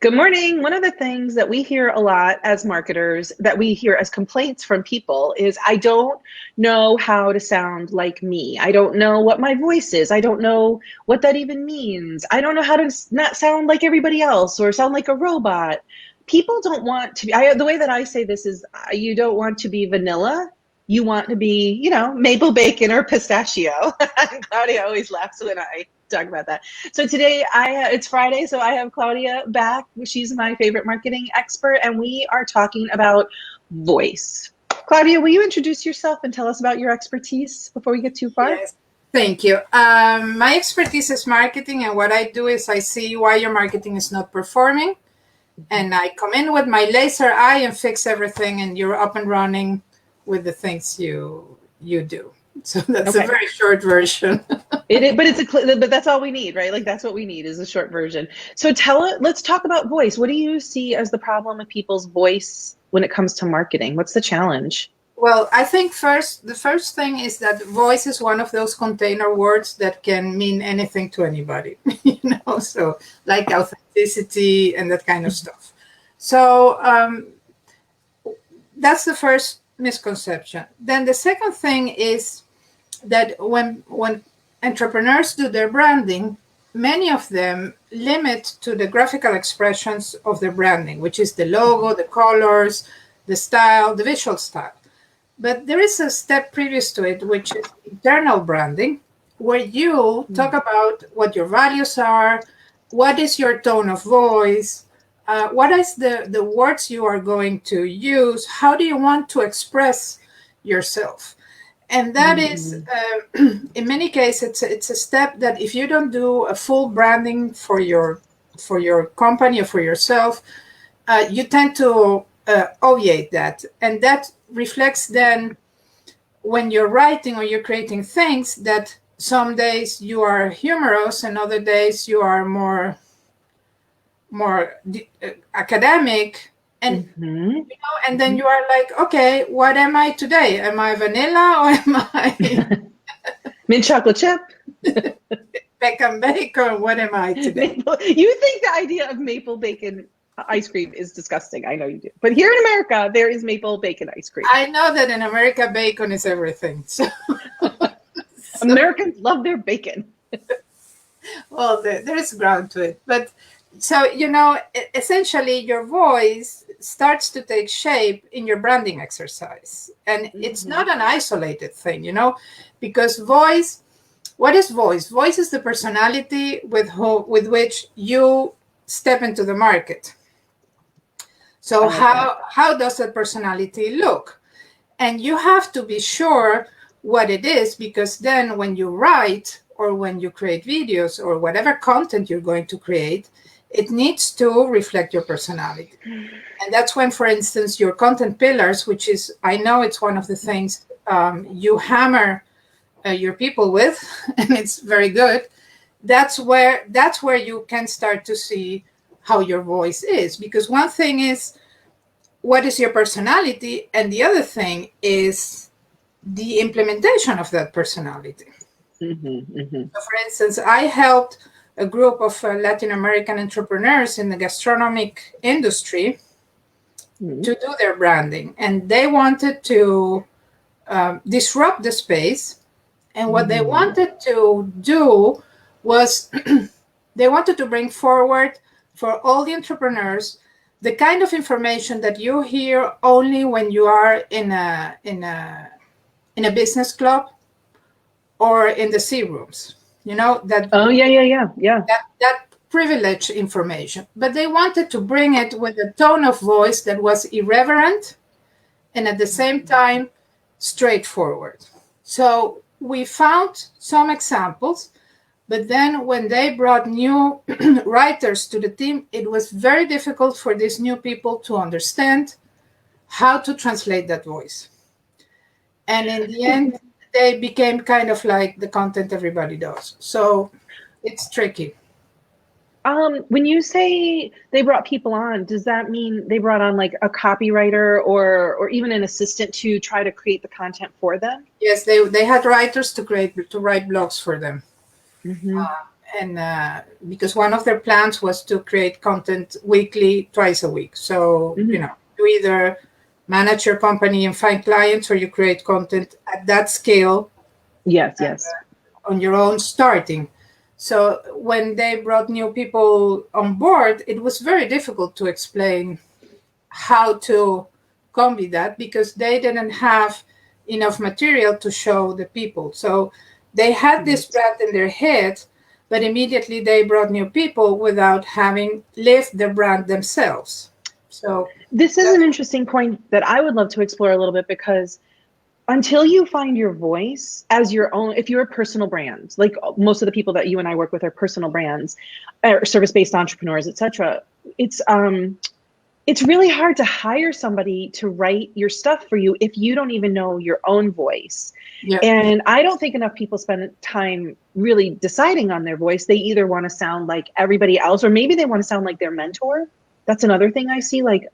Good morning. One of the things that we hear a lot as marketers, that we hear as complaints from people is, I don't know how to sound like me. I don't know what my voice is. I don't know what that even means. I don't know how to not sound like everybody else or sound like a robot. People don't want to be, the way that I say this is, you don't want to be vanilla. You want to be, maple bacon or pistachio. Claudia always laughs when I talk about that. So today it's Friday, so I have Claudia back. She's my favorite marketing expert, and we are talking about voice. Claudia, will you introduce yourself and tell us about your expertise before we get too far? Yes, thank you. My expertise is marketing, and what I do is I see why your marketing is not performing, and I come in with my laser eye and fix everything, and you're up and running with the things you do. So that's a very short version. But that's all we need, right? Like, that's what we need, is a short version. So let's talk about voice. What do you see as the problem with people's voice when it comes to marketing? What's the challenge? Well, I think the first thing is that voice is one of those container words that can mean anything to anybody, so like authenticity and that kind of stuff. So that's the first misconception. Then the second thing is that when entrepreneurs do their branding, many of them limit to the graphical expressions of their branding, which is the logo, the colors, the style, the visual style. But there is a step previous to it, which is internal branding, where you talk about what your values are, what is your tone of voice, what is the words you are going to use, how do you want to express yourself. And that is, in many cases, it's a step that if you don't do a full branding for your company or for yourself, you tend to obviate that. And that reflects then when you're writing or you're creating things that some days you are humorous and other days you are more academic. And and then you are like, okay, what am I today? Am I vanilla or am I mint chocolate chip? bacon bacon? What am I today? You think the idea of maple bacon ice cream is disgusting. I know you do. But here in America, there is maple bacon ice cream. I know that in America, bacon is everything. So Americans love their bacon. Well, there is ground to it. But so, essentially your voice starts to take shape in your branding exercise. And it's not an isolated thing, because voice, what is voice? Voice is the personality with which you step into the market. So how does that personality look? And you have to be sure what it is, because then when you write or when you create videos or whatever content you're going to create, it needs to reflect your personality. And that's when, for instance, your content pillars, which is, I know it's one of the things you hammer your people with, and it's very good. That's where you can start to see how your voice is. Because one thing is, what is your personality? And the other thing is the implementation of that personality. So for instance, I helped a group of Latin American entrepreneurs in the gastronomic industry to do their branding. And they wanted to disrupt the space. And what they wanted to do was they wanted to bring forward for all the entrepreneurs the kind of information that you hear only when you are in a business club or in the sea rooms. That that privileged information. But they wanted to bring it with a tone of voice that was irreverent and at the same time straightforward. So we found some examples, but then when they brought new writers to the team, it was very difficult for these new people to understand how to translate that voice. And in the end, they became kind of like the content everybody does. So it's tricky. When you say they brought people on, does that mean they brought on like a copywriter or even an assistant to try to create the content for them? Yes, they had writers to write blogs for them. because one of their plans was to create content weekly, twice a week. So, you either manage your company and find clients, or you create content at that scale. Yes, yes. On your own starting. So when they brought new people on board, it was very difficult to explain how to combat that, because they didn't have enough material to show the people. So they had this brand in their head, but immediately they brought new people without having lived the brand themselves. So this is an interesting point that I would love to explore a little bit, because until you find your voice as your own, if you're a personal brand, like most of the people that you and I work with are personal brands, or service-based entrepreneurs, etc., it's really hard to hire somebody to write your stuff for you if you don't even know your own voice. Yeah. And I don't think enough people spend time really deciding on their voice. They either want to sound like everybody else, or maybe they want to sound like their mentor. That's another thing I see. Like,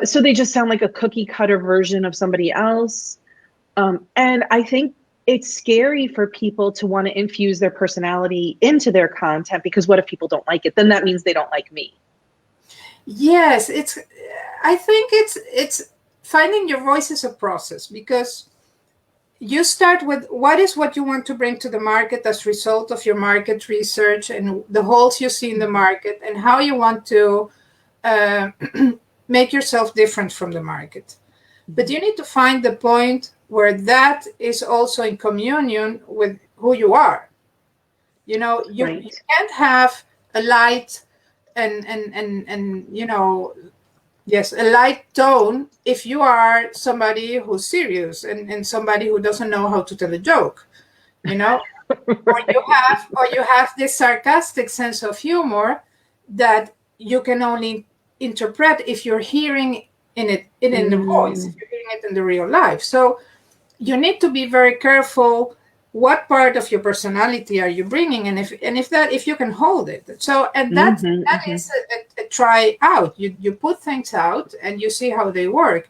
so they just sound like a cookie cutter version of somebody else. And I think it's scary for people to want to infuse their personality into their content, because what if people don't like it? Then that means they don't like me. Yes, I think it's finding your voice is a process, because you start with what you want to bring to the market as a result of your market research and the holes you see in the market, and how you want to make yourself different from the market. But you need to find the point where that is also in communion with who you are. You can't have a light and a light tone if you are somebody who's serious and somebody who doesn't know how to tell a joke, right. or you have this sarcastic sense of humor that you can only interpret if you're hearing in the voice, if you're hearing it in the real life. So you need to be very careful what part of your personality are you bringing, and if you can hold it. So, and that is a try out. You put things out and you see how they work.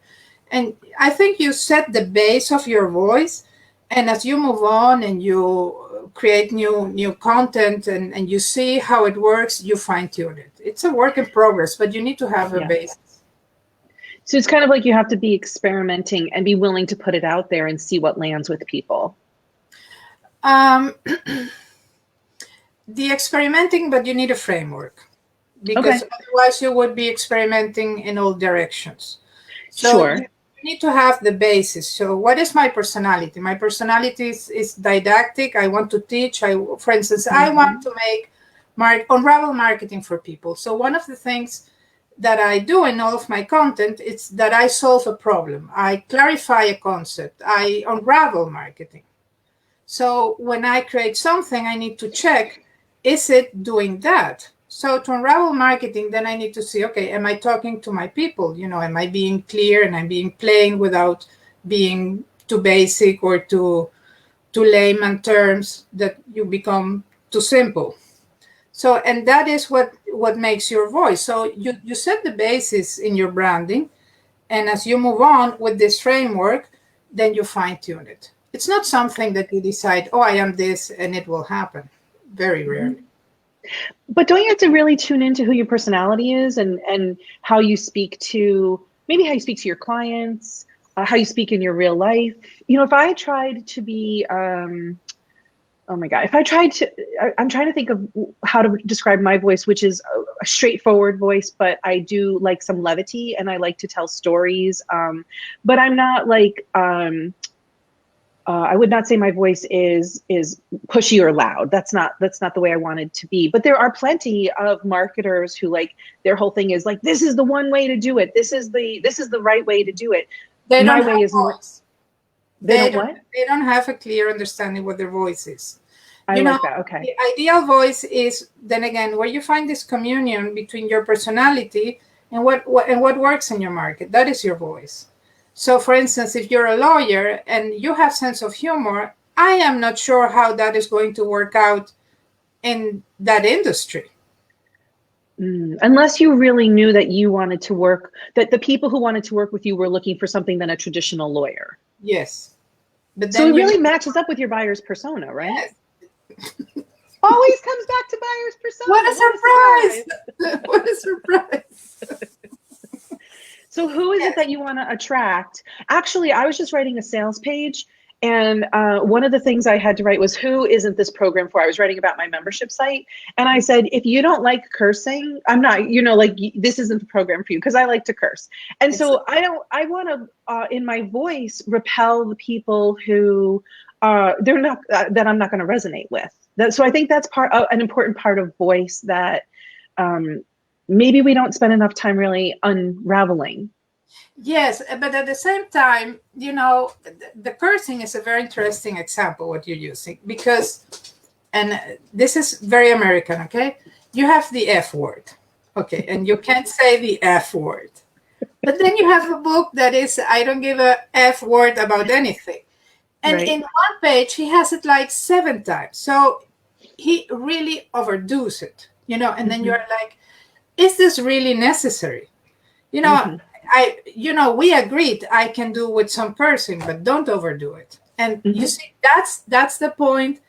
And I think you set the base of your voice, and as you move on and you create new content and you see how it works, you fine tune it. It's a work in progress, but you need to have a base. So it's kind of like you have to be experimenting and be willing to put it out there and see what lands with people. The experimenting, but you need a framework, because otherwise you would be experimenting in all directions. So you need to have the basis. So what is my personality? My personality is didactic. I want to teach. For instance, I want to make unravel marketing for people. So one of the things that I do in all of my content is that I solve a problem. I clarify a concept. I unravel marketing. So when I create something, I need to check, is it doing that? So to unravel marketing, then I need to see, okay, am I talking to my people? Am I being clear and I'm being plain without being too basic or too layman terms that you become too simple? So, and that is what makes your voice. So you set the basis in your branding, and as you move on with this framework, then you fine tune it. It's not something that you decide, oh, I am this, and it will happen. Very rarely. But don't you have to really tune into who your personality is and how you speak to, maybe how you speak to your clients, how you speak in your real life? If I tried to be, oh my God, I'm trying to think of how to describe my voice, which is a straightforward voice, but I do like some levity and I like to tell stories. But I'm not like, I would not say my voice is pushy or loud. That's not the way I want it to be. But there are plenty of marketers who, like, their whole thing is like, this is the one way to do it. This is the right way to do it. My way is more. They don't have a clear understanding what their voice is. I like that. Okay. The ideal voice is, then again, where you find this communion between your personality and what works in your market. That is your voice. So, for instance, if you're a lawyer and you have sense of humor, I am not sure how that is going to work out in that industry. Unless you really knew that you wanted to work, that the people who wanted to work with you were looking for something than a traditional lawyer. Yes. But then so it really matches up with your buyer's persona, right? Yes. Always comes back to buyer's persona. What a surprise! What a surprise! So who is it that you want to attract? Actually, I was just writing a sales page, and one of the things I had to write was, who isn't this program for? I was writing about my membership site, and I said, if you don't like cursing, I'm not, like, this isn't the program for you, because I like to curse. And so I want to, in my voice, repel the people who they're not, that I'm not going to resonate with. So I think that's an important part of voice that maybe we don't spend enough time really unraveling. Yes, but at the same time, the cursing is a very interesting example what you're using, because, and this is very American, okay? You have the F word, okay, and you can't say the F word. But then you have a book that is, I don't give a F word about anything. And in one page, he has it like 7 times. So he really overdoes it, and then you're like, is this really necessary? We agreed I can do with some cursing, but don't overdo it. And you see, that's the point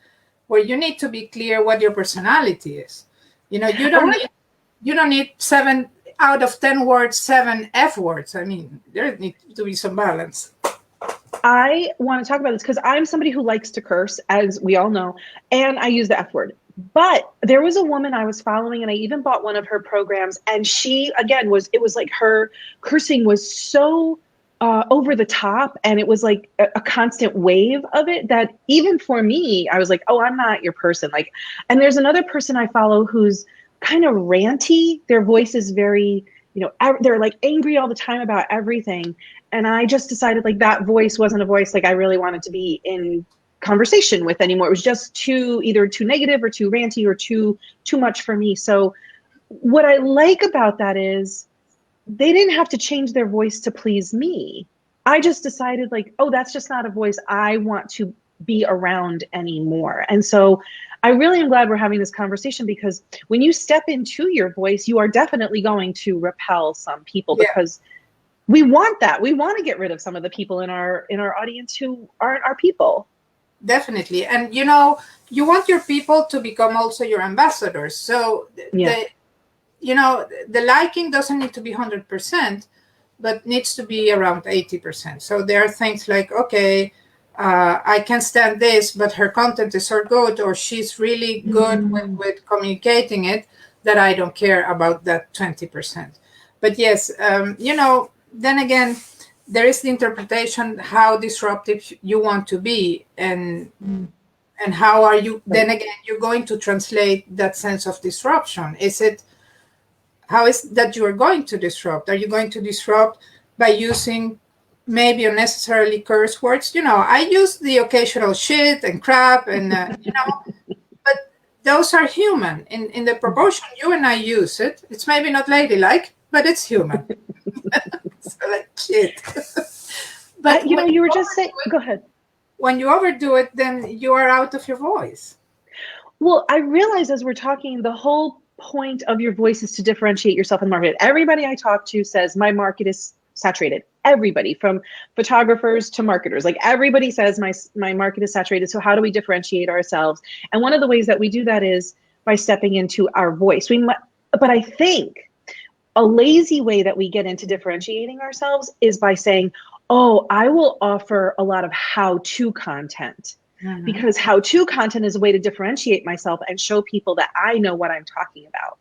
where you need to be clear what your personality is. You don't need 7 out of 10 words, 7 F words. I mean, there needs to be some balance. I want to talk about this because I'm somebody who likes to curse, as we all know, and I use the F word. But there was a woman I was following, and I even bought one of her programs, and she, again, it was like her cursing was so over the top, and it was like a constant wave of it that even for me, I was like, oh, I'm not your person. Like, and there's another person I follow who's kind of ranty. Their voice is very, they're like angry all the time about everything. And I just decided like that voice wasn't a voice like I really wanted to be in conversation with anymore. It was just either too negative or too ranty or too much for me. So what I like about that is they didn't have to change their voice to please me. I just decided like, oh, that's just not a voice I want to be around anymore. And so I really am glad we're having this conversation, because when you step into your voice, you are definitely going to repel some people because we want that. We want to get rid of some of the people in our audience who aren't our people. Definitely. And, you want your people to become also your ambassadors. So, the liking doesn't need to be 100%, but needs to be around 80%. So there are things like, okay, I can stand this, but her content is so good, or she's really good with communicating it, that I don't care about that 20%. But yes, then again, there is the interpretation how disruptive you want to be, and how are you, then again, you're going to translate that sense of disruption. How is that you are going to disrupt? Are you going to disrupt by using maybe unnecessarily curse words? I use the occasional shit and crap, and but those are human in the proportion you and I use it. It's maybe not ladylike, but it's human. So like shit. But you were just saying, go ahead. When you overdo it, then you are out of your voice. Well, I realize as we're talking, the whole point of your voice is to differentiate yourself in the market. Everybody I talk to says my market is saturated. Everybody, from photographers to marketers, like everybody says my market is saturated. So how do we differentiate ourselves? And one of the ways that we do that is by stepping into our voice. But I think a lazy way that we get into differentiating ourselves is by saying, oh, I will offer a lot of how-to content. Because how-to content is a way to differentiate myself and show people that I know what I'm talking about.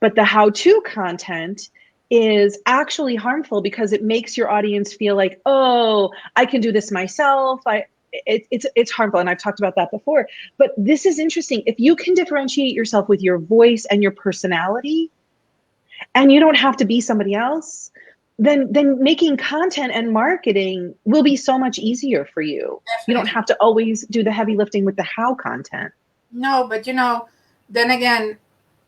But the how-to content is actually harmful because it makes your audience feel like, oh, I can do this myself. It's harmful, and I've talked about that before. But this is interesting. If you can differentiate yourself with your voice and your personality, and you don't have to be somebody else, then making content and marketing will be so much easier for you. Definitely. You don't have to always do the heavy lifting with the how content. No, but then again,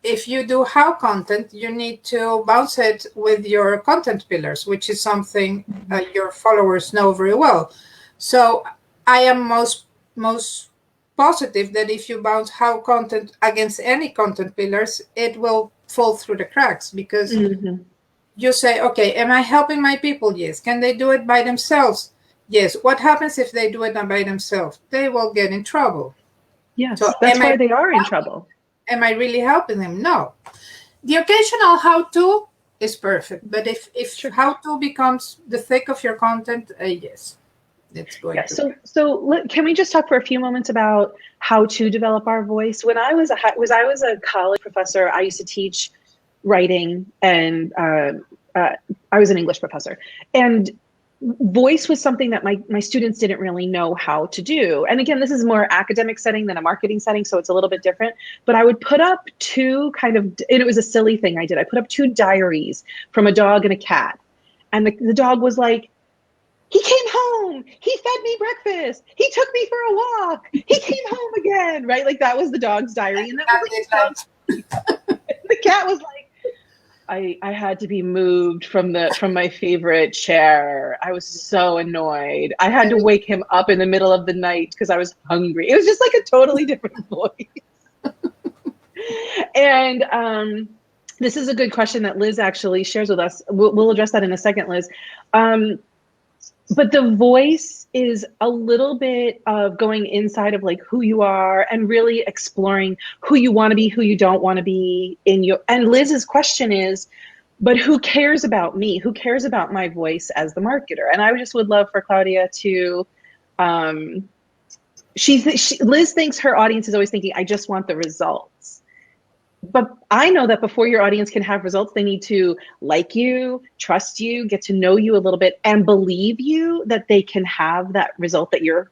if you do how content, you need to bounce it with your content pillars, which is something your followers know very well. So I am most positive that if you bounce how content against any content pillars, it will fall through the cracks, because you say, okay, am I helping my people? Yes. Can they do it by themselves? Yes. What happens if they do it by themselves? They will get in trouble. Yes, So that's why they are in trouble. am I really helping them? No. The occasional how-to is perfect, but if Sure. how-to becomes the thick of your content, yes, it's going Yeah. to be. Can we just talk for a few moments about how to develop our voice? When I was a college professor, I used to teach writing, and I was an English professor, and voice was something that my students didn't really know how to do. And again, this is more academic setting than a marketing setting, so it's a little bit different. But I would put up two and it was a silly thing I did. I put up two diaries from a dog and a cat, and the dog was like, he came home. He fed me breakfast. He took me for a walk. He came home again, right? Like that was the dog's diary. And that was like the dog's. The cat was like, I had to be moved from my favorite chair. I was so annoyed. I had to wake him up in the middle of the night because I was hungry. It was just like a totally different voice. And this is a good question that Liz actually shares with us. We'll address that in a second, Liz. But the voice is a little bit of going inside of like who you are and really exploring who you want to be, who you don't want to be in your. And Liz's question is, but who cares about me? Who cares about my voice as the marketer? And I just would love for Claudia to. Liz thinks her audience is always thinking, I just want the results. But I know that before your audience can have results, they need to like you, trust you, get to know you a little bit, and believe you that they can have that result that you're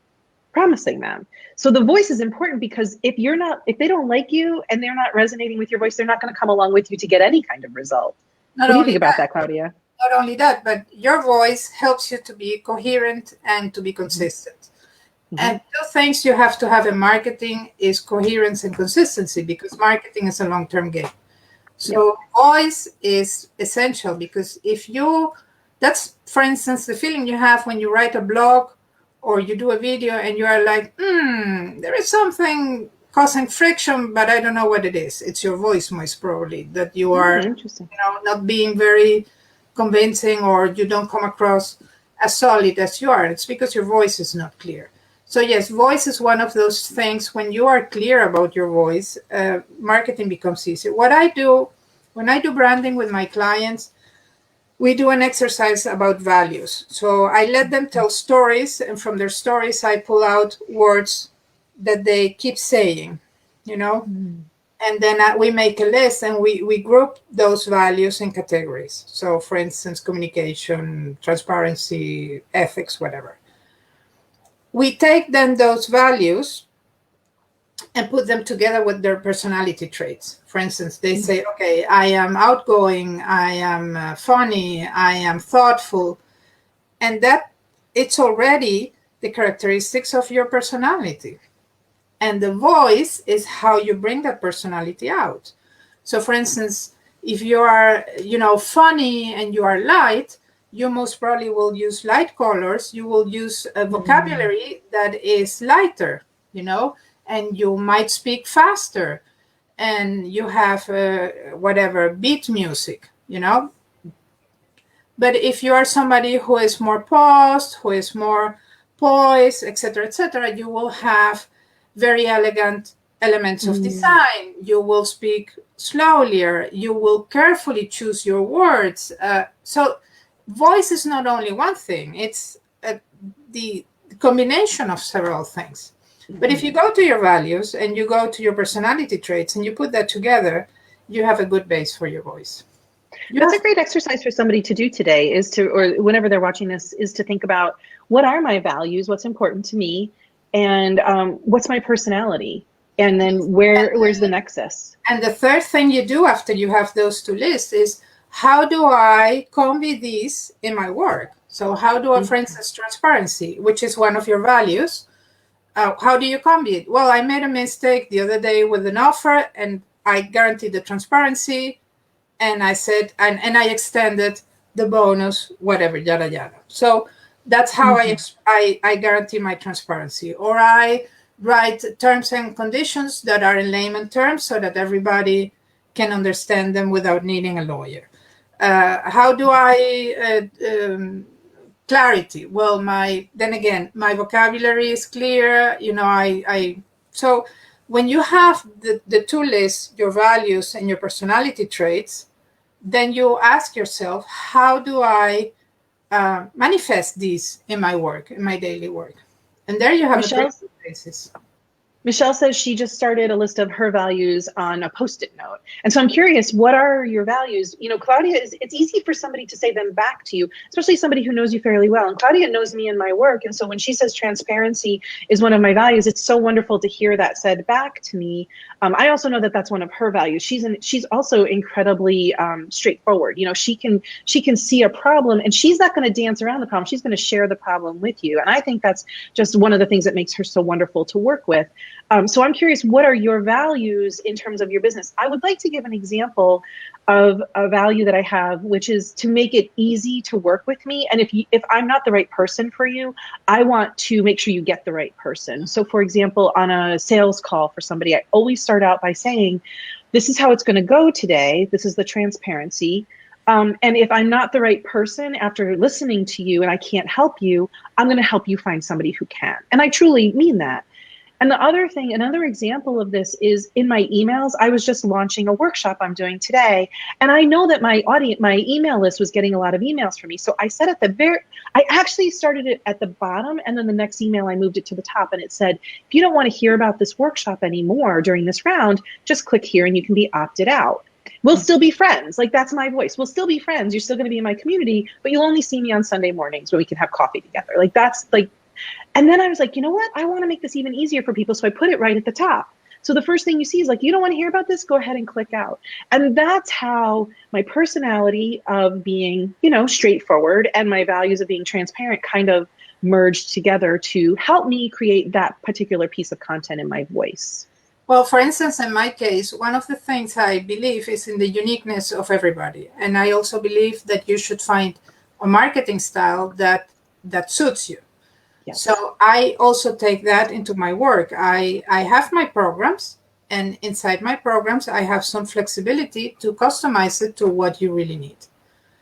promising them. So the voice is important, because if they don't like you and they're not resonating with your voice, they're not going to come along with you to get any kind of result. What do you think about that, Claudia? Not only that, but your voice helps you to be coherent and to be consistent. Mm-hmm. And two things you have to have in marketing is coherence and consistency, because marketing is a long-term game. So voice is essential, because that's, for instance, the feeling you have when you write a blog or you do a video and you are like, there is something causing friction, but I don't know what it is. It's your voice, most probably, that you are not being very convincing, or you don't come across as solid as you are. It's because your voice is not clear. So yes, voice is one of those things. When you are clear about your voice, marketing becomes easier. What I do when I do branding with my clients, we do an exercise about values. So I let them tell stories, and from their stories, I pull out words that they keep saying, and then we make a list, and we group those values in categories. So for instance, communication, transparency, ethics, whatever. We take then those values and put them together with their personality traits. For instance, they say, okay, I am outgoing, I am funny, I am thoughtful. And that it's already the characteristics of your personality. And the voice is how you bring that personality out. So for instance, if you are, funny and you are light, you most probably will use light colors. You will use a vocabulary that is lighter, and you might speak faster, and you have beat music, But if you are somebody who is more paused, who is more poised, etc., you will have very elegant elements of design. You will speak slowly. You will carefully choose your words. So voice is not only one thing, it's the combination of several things. But if you go to your values and you go to your personality traits and you put that together, you have a good base for your voice. That's a great exercise for somebody to do today, or whenever they're watching this, is to think about, what are my values, what's important to me, and what's my personality, and then where's the nexus. And the third thing you do after you have those two lists is, how do I convey these in my work? So how do I, for instance, transparency, which is one of your values, how do you convey it? Well, I made a mistake the other day with an offer, and I guaranteed the transparency, and I said, and I extended the bonus, whatever, yada, yada. So that's how I guarantee my transparency. Or I write terms and conditions that are in layman terms so that everybody can understand them without needing a lawyer. How do I clarity? Well, my vocabulary is clear. So when you have the two lists, your values and your personality traits, then you ask yourself, how do I manifest these in my work, in my daily work? And there you have a pretty good basis. Michelle says she just started a list of her values on a Post-it note. And so I'm curious, what are your values? You know, Claudia, it's easy for somebody to say them back to you, especially somebody who knows you fairly well. And Claudia knows me and my work. And so when she says transparency is one of my values, it's so wonderful to hear that said back to me. I also know that that's one of her values. She's also incredibly straightforward. You know, she can see a problem and she's not going to dance around the problem. She's going to share the problem with you. And I think that's just one of the things that makes her so wonderful to work with. So I'm curious, what are your values in terms of your business? I would like to give an example of a value that I have, which is to make it easy to work with me. And if I'm not the right person for you, I want to make sure you get the right person. So for example, on a sales call for somebody, I always start out by saying, this is how it's going to go today. This is the transparency. And if I'm not the right person after listening to you and I can't help you, I'm going to help you find somebody who can. And I truly mean that. And the other thing, another example of this is in my emails. I was just launching a workshop I'm doing today. And I know that my email list was getting a lot of emails from me. So I said I actually started it at the bottom. And then the next email, I moved it to the top. And it said, if you don't want to hear about this workshop anymore during this round, just click here and you can be opted out. We'll still be friends. Like, that's my voice. We'll still be friends. You're still going to be in my community, but you'll only see me on Sunday mornings when we can have coffee together. Like, that's like, and then I was like, you know what? I want to make this even easier for people. So I put it right at the top. So the first thing you see is like, you don't want to hear about this? Go ahead and click out. And that's how my personality of being, you know, straightforward and my values of being transparent kind of merged together to help me create that particular piece of content in my voice. Well, for instance, in my case, one of the things I believe is in the uniqueness of everybody. And I also believe that you should find a marketing style that suits you. Yes. So I also take that into my work. I have my programs, and inside my programs, I have some flexibility to customize it to what you really need.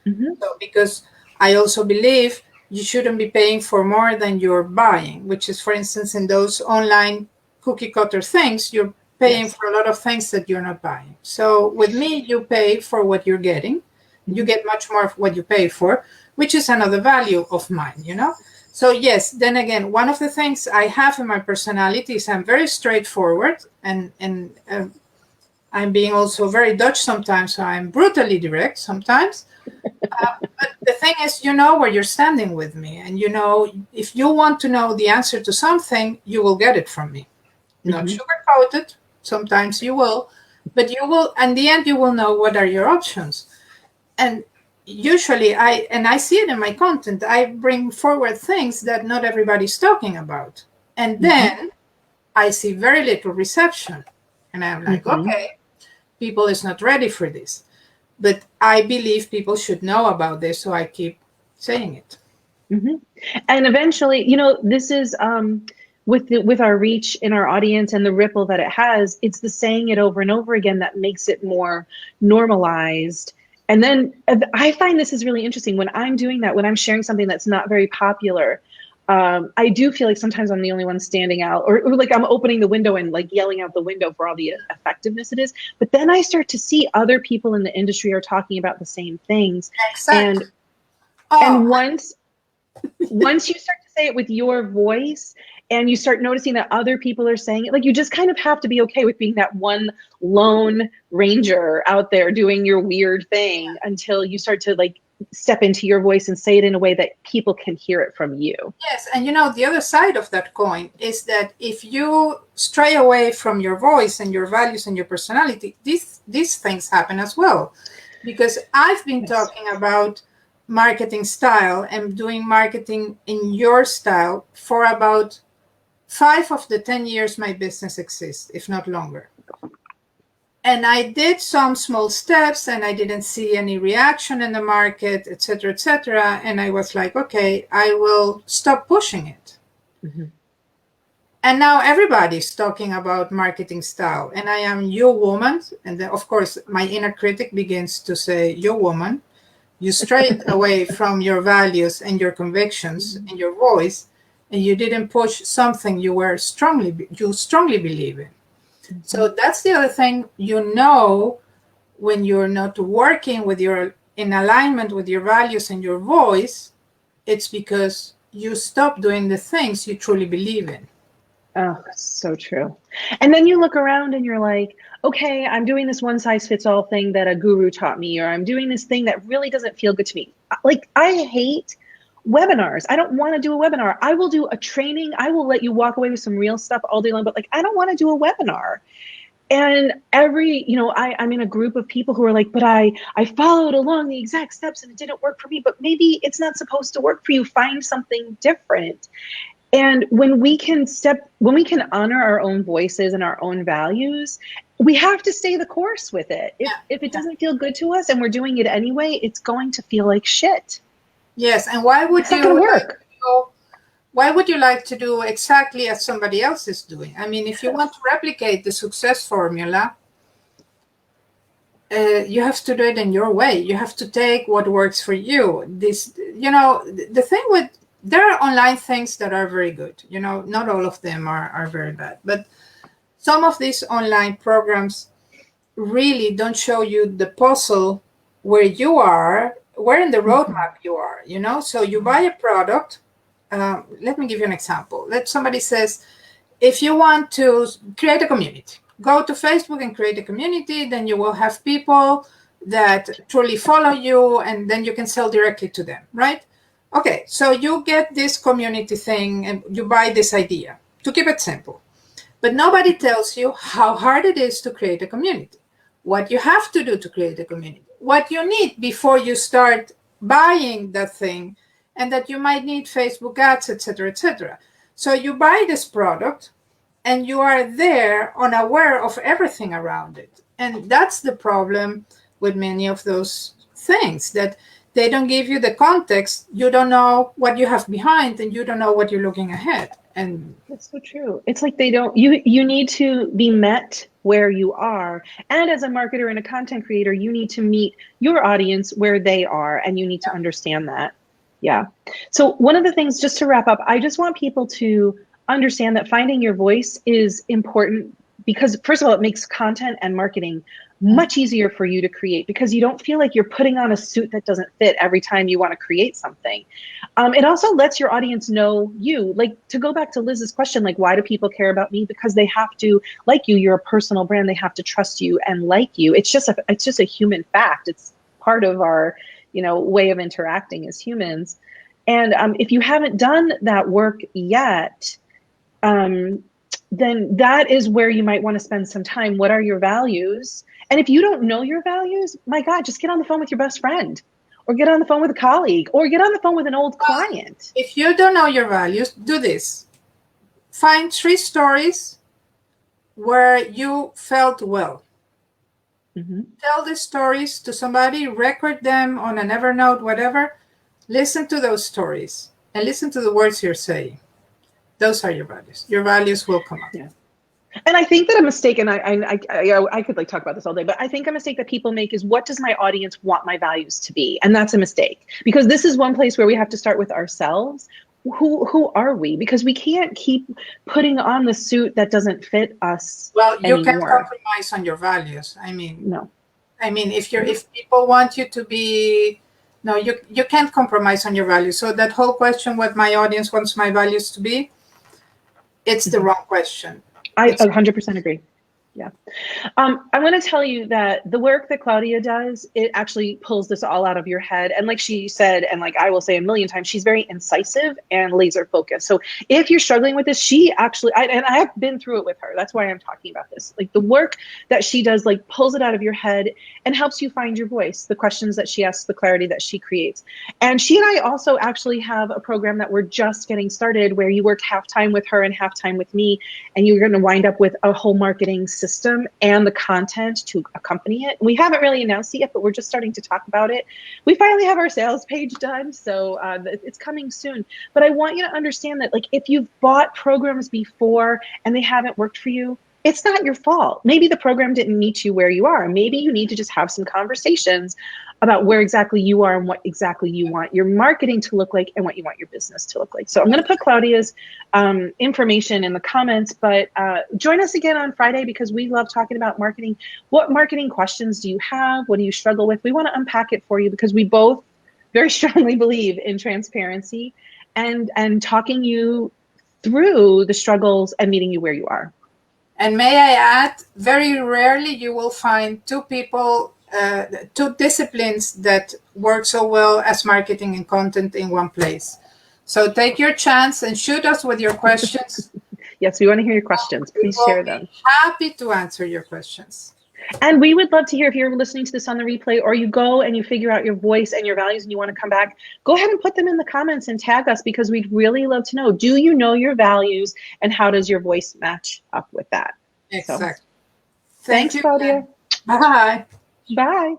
Mm-hmm. So because I also believe you shouldn't be paying for more than you're buying, which is, for instance, in those online cookie cutter things, you're paying yes. for a lot of things that you're not buying. So with me, you pay for what you're getting. You get much more of what you pay for, which is another value of mine, you know? So yes, then again, one of the things I have in my personality is I'm very straightforward, and I'm being also very Dutch sometimes, so I'm brutally direct sometimes. But the thing is, you know where you're standing with me, and you know, if you want to know the answer to something, you will get it from me. Mm-hmm. Not sugar-coated, sometimes you will, but you will, in the end, you will know what are your options. And usually I see it in my content, I bring forward things that not everybody's talking about. And then mm-hmm. I see very little reception. And I'm like, mm-hmm. okay, people is not ready for this. But I believe people should know about this, so I keep saying it. Mm-hmm. And eventually, you know, this is with our reach in our audience and the ripple that it has, it's the saying it over and over again that makes it more normalized. And then I find this is really interesting when I'm doing that, when I'm sharing something that's not very popular. I do feel like sometimes I'm the only one standing out, or like I'm opening the window and like yelling out the window for all the effectiveness it is. But then I start to see other people in the industry are talking about the same things. Exactly. And once you start to say it with your voice, and you start noticing that other people are saying it, like, you just kind of have to be okay with being that one lone ranger out there doing your weird thing until you start to like step into your voice and say it in a way that people can hear it from you. Yes, and you know, the other side of that coin is that if you stray away from your voice and your values and your personality, these things happen as well. Because I've been talking about marketing style and doing marketing in your style for about 5 of the 10 years my business exists, if not longer. And I did some small steps and I didn't see any reaction in the market, etc., etc. And I was like, okay, I will stop pushing it. Mm-hmm. And now everybody's talking about marketing style. And I am your woman. And then, of course, my inner critic begins to say, your woman, you strayed away from your values and your convictions and your voice, and you didn't push something you strongly believe in. So that's the other thing, you know, when you're not working with your in alignment with your values and your voice, it's because you stop doing the things you truly believe in. Oh, so true. And then you look around and you're like, okay, I'm doing this one size fits all thing that a guru taught me, or I'm doing this thing that really doesn't feel good to me. Like, I hate webinars. I don't want to do a webinar. I will do a training. I will let you walk away with some real stuff all day long, but like, I don't want to do a webinar. And I'm in a group of people who are like, but I followed along the exact steps and it didn't work for me, but maybe it's not supposed to work for you. Find something different. And when we can honor our own voices and our own values, we have to stay the course with it. If it doesn't feel good to us and we're doing it anyway, it's going to feel like shit. Yes, and why would it's not gonna work. Why would you like to do exactly as somebody else is doing? I mean, if you want to replicate the success formula, you have to do it in your way. You have to take what works for you. The thing with, there are online things that are very good. Not all of them are very bad. But some of these online programs really don't show you the puzzle where you are, where in the roadmap you are, So you buy a product. Let me give you an example. Let somebody says, if you want to create a community, go to Facebook and create a community, then you will have people that truly follow you, and then you can sell directly to them, right? Okay, so you get this community thing and you buy this idea, to keep it simple. But nobody tells you how hard it is to create a community, what you have to do to create a community, what you need before you start buying that thing, and that you might need Facebook ads, etc., etc. So you buy this product and you are there unaware of everything around it. And that's the problem with many of those things, that they don't give you the context. You don't know what you have behind, and you don't know what you're looking ahead. And that's so true. It's like you need to be met where you are. And as a marketer and a content creator, you need to meet your audience where they are, and you need to understand that. Yeah. So one of the things, just to wrap up, I just want people to understand that finding your voice is important, because first of all, it makes content and marketing much easier for you to create, because you don't feel like you're putting on a suit that doesn't fit every time you want to create something. It also lets your audience know you. Like, to go back to Liz's question, like, why do people care about me? Because they have to like you. You're a personal brand. They have to trust you and like you. It's just a human fact. It's part of our way of interacting as humans. And if you haven't done that work yet, then that is where you might want to spend some time. What are your values? And if you don't know your values, my God, just get on the phone with your best friend, or get on the phone with a colleague, or get on the phone with an old client. If you don't know your values, do this. Find 3 stories where you felt well. Tell these stories to somebody, record them on an Evernote, whatever. Listen to those stories and listen to the words you're saying. Those are your values. Your values will come up. Yeah. And I think that a mistake, and I could talk about this all day, but I think a mistake that people make is, what does my audience want my values to be? And that's a mistake, because this is one place where we have to start with ourselves. Who are we? Because we can't keep putting on the suit that doesn't fit us. Well, you anymore. can't compromise on your values. No. If people want you to be, no, you can't compromise on your values. So that whole question, what my audience wants my values to be, it's the wrong question. I 100% agree. Yeah. I want to tell you that the work that Claudia does, it actually pulls this all out of your head. And like she said, and like I will say a million times, she's very incisive and laser focused. So if you're struggling with this, she actually, and I have been through it with her. That's why I'm talking about this. Like, the work that she does, like, pulls it out of your head and helps you find your voice, the questions that she asks, the clarity that she creates. And she and I also actually have a program that we're just getting started, where you work half time with her and half time with me. And you're going to wind up with a whole marketing system and the content to accompany it. We haven't really announced it yet, but we're just starting to talk about it. We finally have our sales page done, so it's coming soon. But I want you to understand that, like, if you've bought programs before and they haven't worked for you, it's not your fault. Maybe the program didn't meet you where you are. Maybe you need to just have some conversations about where exactly you are and what exactly you want your marketing to look like and what you want your business to look like. So I'm going to put Claudia's information in the comments, but join us again on Friday because we love talking about marketing. What marketing questions do you have? What do you struggle with? We want to unpack it for you because we both very strongly believe in transparency and talking you through the struggles and meeting you where you are. And may I add, very rarely you will find two people, two disciplines that work so well as marketing and content in one place. So take your chance and shoot us with your questions. Yes, we want to hear your questions. Please share them. We'll be happy to answer your questions. And we would love to hear if you're listening to this on the replay or you go and you figure out your voice and your values and you want to come back, go ahead and put them in the comments and tag us because we'd really love to know, do you know your values and how does your voice match up with that? Exactly. So, thanks, Claudia. Bye. Bye.